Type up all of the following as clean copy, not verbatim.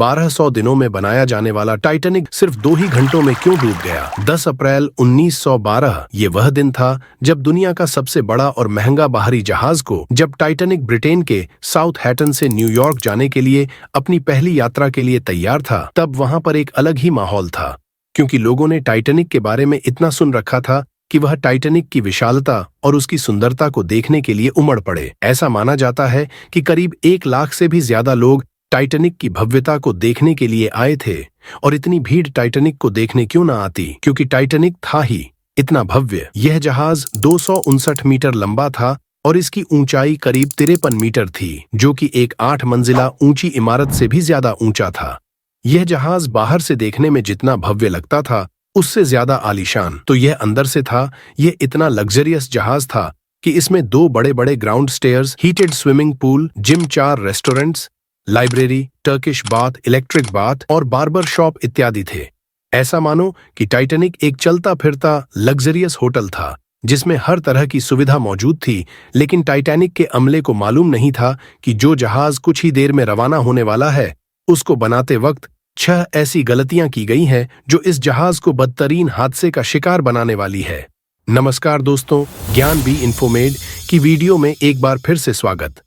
1200 दिनों में बनाया जाने वाला टाइटैनिक सिर्फ 2 ही घंटों में क्यों डूब गया? 10 अप्रैल 1912 ये वह दिन था जब दुनिया का सबसे बड़ा और महंगा बाहरी जहाज को जब टाइटैनिक ब्रिटेन के साउथहैम्पटन से न्यूयॉर्क जाने के लिए अपनी पहली यात्रा के लिए तैयार था, तब वहां पर एक अलग ही माहौल था, क्योंकि लोगों ने टाइटैनिक के बारे में इतना सुन रखा था कि वह टाइटैनिक की विशालता और उसकी सुंदरता को देखने के लिए उमड़ पड़े। ऐसा माना जाता है कि करीब 1 लाख से भी ज्यादा लोग टाइटैनिक की भव्यता को देखने के लिए आए थे। और इतनी भीड़ टाइटैनिक को देखने क्यों ना आती, क्योंकि टाइटैनिक था ही इतना भव्य। यह जहाज 259 मीटर लंबा था और इसकी ऊंचाई करीब 53 मीटर थी, जो कि एक 8 मंजिला ऊंची इमारत से भी ज्यादा ऊंचा था। यह जहाज बाहर से देखने में जितना भव्य लगता था, उससे ज्यादा आलीशान तो यह अंदर से था। यह इतना लग्जरियस जहाज था कि इसमें 2 बड़े-बड़े ground stairs, heated swimming pool, gym, 4 restaurants, library, Turkish bath, electric bath और बार्बर शॉप इत्यादि थे। ऐसा मानो कि टाइटैनिक एक चलता फिरता लग्जरियस होटल था जिसमें हर तरह की सुविधा मौजूद थी। लेकिन टाइटैनिक के अमले को मालूम नहीं था कि जो जहाज कुछ ही देर में रवाना होने वाला है, उसको बनाते वक्त 6 ऐसी गलतियां की गई हैं जो इस जहाज को बदतरीन हादसे का शिकार बनाने वाली है। नमस्कार दोस्तों, ज्ञान बी इन्फोमेड की वीडियो में एक बार फिर से स्वागत।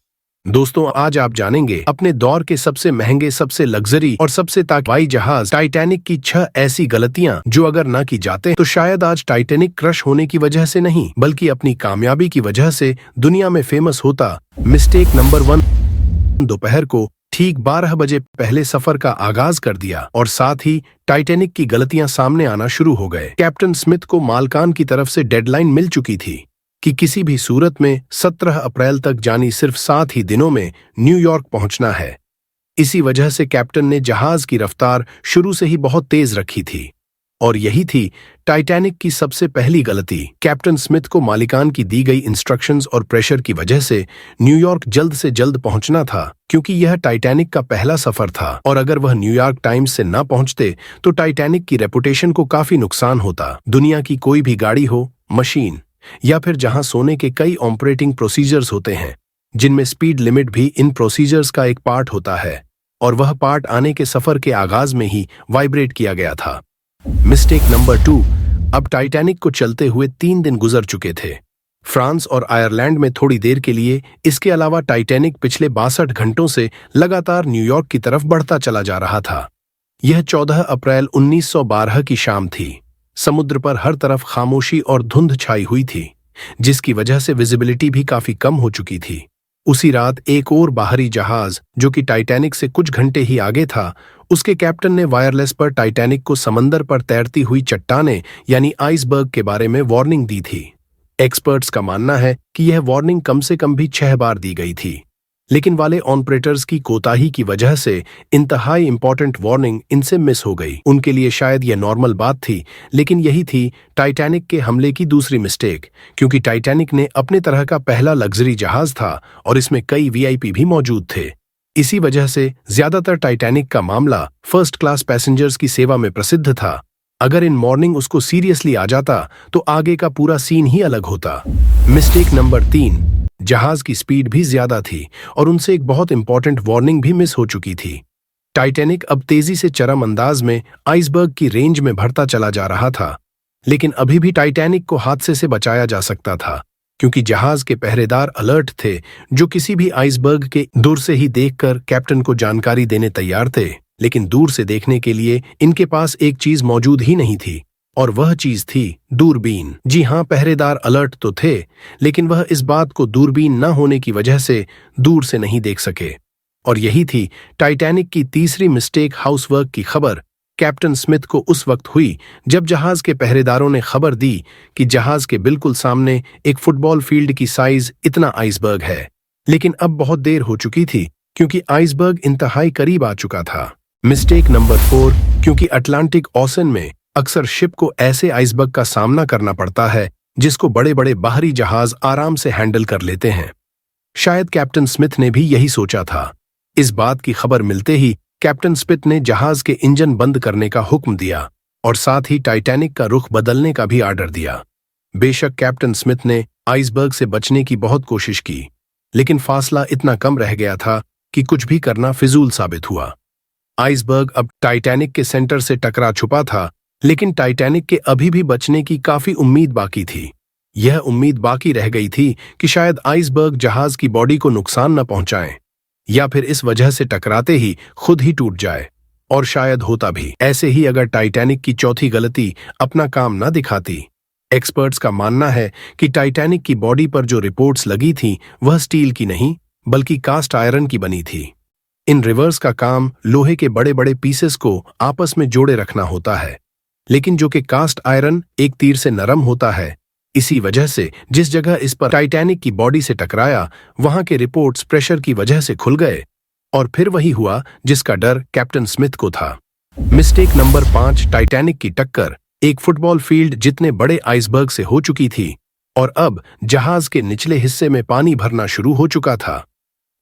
दोस्तों, आज आप जानेंगे अपने दौर के सबसे महंगे, सबसे लग्जरी और सबसे ताकतवर जहाज टाइटैनिक की 6 ऐसी गलतियां जो अगर ना की जाते तो शायद आज टाइटैनिक क्रश होने की वजह से नहीं, बल्कि अपनी कामयाबी की वजह से दुनिया में फेमस होता। मिस्टेक नंबर 1, दोपहर को ठीक 12 बजे पहले सफर का आगाज कर दिया और साथ ही टाइटैनिक की गलतियां सामने आना शुरू हो गए। कैप्टन स्मिथ को मालकान की तरफ से डेडलाइन मिल चुकी थी कि किसी भी सूरत में 17 अप्रैल तक, यानी सिर्फ 7 ही दिनों में न्यूयॉर्क पहुंचना है। इसी वजह से कैप्टन ने जहाज की रफ्तार शुरू से ही बहुत तेज रखी थी और यही थी टाइटैनिक की सबसे पहली गलती। कैप्टन स्मिथ को मालिकान की दी गई इंस्ट्रक्शंस और प्रेशर की वजह से न्यूयॉर्क जल्द से जल्द पहुंचना था, क्योंकि यह टाइटैनिक का पहला सफर था और अगर वह न्यूयॉर्क टाइम्स से ना पहुंचते तो टाइटैनिक की रेपुटेशन को काफी नुकसान होता। दुनिया की कोई भी गाड़ी हो, मशीन या फिर जहां सोने के कई ऑपरेटिंग प्रोसीजर्स होते हैं, जिनमें स्पीड लिमिट भी इन प्रोसीजर्स का एक पार्ट होता है, और वह पार्ट आने के सफर के आगाज में ही वाइब्रेट किया गया था। मिस्टेक नंबर 2, अब टाइटैनिक को चलते हुए 3 दिन गुजर चुके थे। फ्रांस और आयरलैंड में थोड़ी देर के लिए। इसके अलावा टाइटैनिक पिछले 62 घंटों से लगातार न्यूयॉर्क की तरफ बढ़ता चला जा रहा था। यह 14 अप्रैल 1912 की शाम थी। समुद्र पर हर तरफ खामोशी और धुंध छाई हुई थी, जिसकी वजह से विजिबिलिटी भी काफी कम हो चुकी थी। उसी रात एक और बाहरी जहाज, जो कि टाइटैनिक से कुछ घंटे ही आगे था, उसके कैप्टन ने वायरलेस पर टाइटैनिक को समंदर पर तैरती हुई चट्टानें यानी आइसबर्ग के बारे में वार्निंग दी थी। एक्सपर्ट्स का मानना है कि यह वार्निंग कम से कम भी 6 बार दी गई थी, लेकिन वाले ऑपरेटर्स की कोताही की वजह से इंतहाई इंपॉर्टेंट वार्निंग इनसे मिस हो गई। उनके लिए शायद यह नॉर्मल बात थी, लेकिन यही थी टाइटैनिक के हमले की दूसरी मिस्टेक, क्योंकि टाइटैनिक ने अपने तरह का पहला लग्जरी जहाज था और इसमें कई वीआईपी भी मौजूद थे। इसी वजह से ज्यादातर टाइटैनिक का मामला फर्स्ट क्लास पैसेंजर्स की सेवा में प्रसिद्ध था। अगर इन मॉर्निंग उसको सीरियसली आ जाता तो आगे का पूरा सीन ही अलग होता। मिस्टेक नंबर 3, जहाज की स्पीड भी ज्यादा थी और उनसे एक बहुत इंपॉर्टेंट वार्निंग भी मिस हो चुकी थी। टाइटैनिक अब तेजी से चरम अंदाज में आइसबर्ग की रेंज में बढ़ता चला जा रहा था, लेकिन अभी भी टाइटैनिक को हादसे से बचाया जा सकता था, क्योंकि जहाज के पहरेदार अलर्ट थे, जो किसी भी आइसबर्ग के दूर से ही देखकर कैप्टन को जानकारी देने तैयार थे। लेकिन दूर से देखने के लिए इनके पास एक चीज मौजूद ही नहीं थी, और वह चीज थी दूरबीन। जी हाँ, पहरेदार अलर्ट तो थे, लेकिन वह इस बात को दूरबीन न होने की वजह से दूर से नहीं देख सके। और यही थी टाइटैनिक की तीसरी मिस्टेक। हाउसवर्क की खबर कैप्टन स्मिथ को उस वक्त हुई जब जहाज के पहरेदारों ने खबर दी कि जहाज के बिल्कुल सामने एक फुटबॉल फील्ड की साइज इतना आइसबर्ग है। लेकिन अब बहुत देर हो चुकी थी, क्योंकि आइसबर्ग इंतहाई करीब आ चुका था। मिस्टेक नंबर 4, क्योंकि अटलांटिक ओशन में अक्सर शिप को ऐसे आइसबर्ग का सामना करना पड़ता है जिसको बड़े बड़े बाहरी जहाज आराम से हैंडल कर लेते हैं। शायद कैप्टन स्मिथ ने भी यही सोचा था। इस बात की खबर मिलते ही कैप्टन स्मिथ ने जहाज के इंजन बंद करने का हुक्म दिया और साथ ही टाइटैनिक का रुख बदलने का भी आर्डर दिया। बेशक कैप्टन स्मिथ ने आइसबर्ग से बचने की बहुत कोशिश की, लेकिन फासला इतना कम रह गया था कि कुछ भी करना फिजूल साबित हुआ। आइसबर्ग अब टाइटैनिक के सेंटर से टकरा छुपा था, लेकिन टाइटैनिक के अभी भी बचने की काफी उम्मीद बाकी थी। यह उम्मीद बाकी रह गई थी कि शायद आइसबर्ग जहाज की बॉडी को नुकसान न पहुंचाए, या फिर इस वजह से टकराते ही खुद ही टूट जाए। और शायद होता भी ऐसे ही अगर टाइटैनिक की चौथी गलती अपना काम न दिखाती। एक्सपर्ट्स का मानना है कि टाइटैनिक की बॉडी पर जो रिपोर्ट्स लगी थीं वह स्टील की नहीं बल्कि कास्ट आयरन की बनी थी। इन रिवर्स का काम लोहे के बड़े बड़े पीसेस को आपस में जोड़े रखना होता है, लेकिन जो कि कास्ट आयरन एक तीर से नरम होता है। इसी वजह से जिस जगह इस पर टाइटैनिक की बॉडी से टकराया वहां के रिपोर्ट्स प्रेशर की वजह से खुल गए, और फिर वही हुआ जिसका डर कैप्टन स्मिथ को था। मिस्टेक नंबर 5, टाइटैनिक की टक्कर एक फुटबॉल फील्ड जितने बड़े आइसबर्ग से हो चुकी थी, और अब जहाज के निचले हिस्से में पानी भरना शुरू हो चुका था।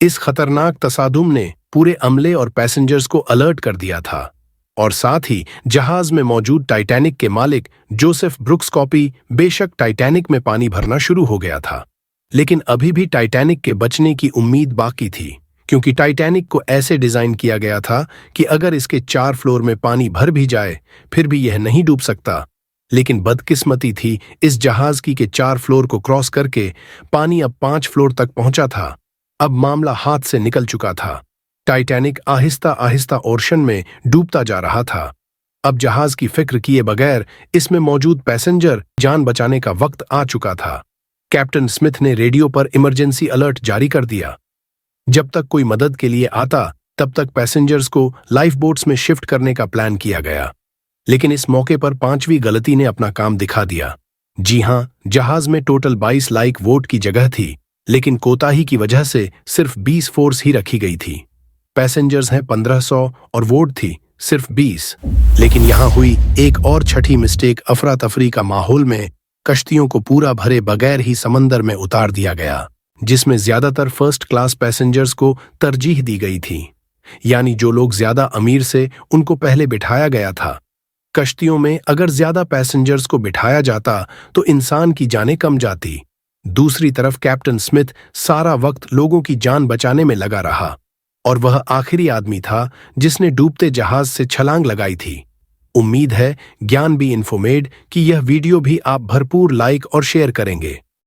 इस खतरनाक तसादुम ने पूरे अमले और पैसेंजर्स को अलर्ट कर दिया था, और साथ ही जहाज में मौजूद टाइटैनिक के मालिक जोसेफ ब्रुक्स कॉपी बेशक टाइटैनिक में पानी भरना शुरू हो गया था, लेकिन अभी भी टाइटैनिक के बचने की उम्मीद बाकी थी, क्योंकि टाइटैनिक को ऐसे डिजाइन किया गया था कि अगर इसके 4 फ्लोर में पानी भर भी जाए फिर भी यह नहीं डूब सकता। लेकिन बदकिस्मती थी, इस जहाज की के 4 फ्लोर को क्रॉस करके पानी अब 5 फ्लोर तक पहुंचा था। अब मामला हाथ से निकल चुका था। टाइटैनिक आहिस्ता आहिस्ता ओशन में डूबता जा रहा था। अब जहाज की फिक्र किए बगैर इसमें मौजूद पैसेंजर जान बचाने का वक्त आ चुका था। कैप्टन स्मिथ ने रेडियो पर इमरजेंसी अलर्ट जारी कर दिया। जब तक कोई मदद के लिए आता तब तक पैसेंजर्स को लाइफ बोट्स में शिफ्ट करने का प्लान किया गया। लेकिन इस मौके पर 5वीं गलती ने अपना काम दिखा दिया। जी हां, जहाज में टोटल 22 लाइक वोट की जगह थी, लेकिन कोताही की वजह से सिर्फ 20 फोर्स ही रखी गई थी। पैसेंजर्स हैं 1500 और वोट थी सिर्फ 20। लेकिन यहां हुई एक और छठी मिस्टेक। अफरा तफरी का माहौल में कश्तियों को पूरा भरे बगैर ही समंदर में उतार दिया गया, जिसमें ज्यादातर फर्स्ट क्लास पैसेंजर्स को तरजीह दी गई थी, यानी जो लोग ज्यादा अमीर से उनको पहले बिठाया गया था। कश्तियों में अगर ज्यादा पैसेंजर्स को बिठाया जाता तो इंसान की जानें कम जाती। दूसरी तरफ कैप्टन स्मिथ सारा वक्त लोगों की जान बचाने में लगा रहा, और वह आखिरी आदमी था जिसने डूबते जहाज से छलांग लगाई थी। उम्मीद है ज्ञान बी इन्फोमेड कि यह वीडियो भी आप भरपूर लाइक और शेयर करेंगे।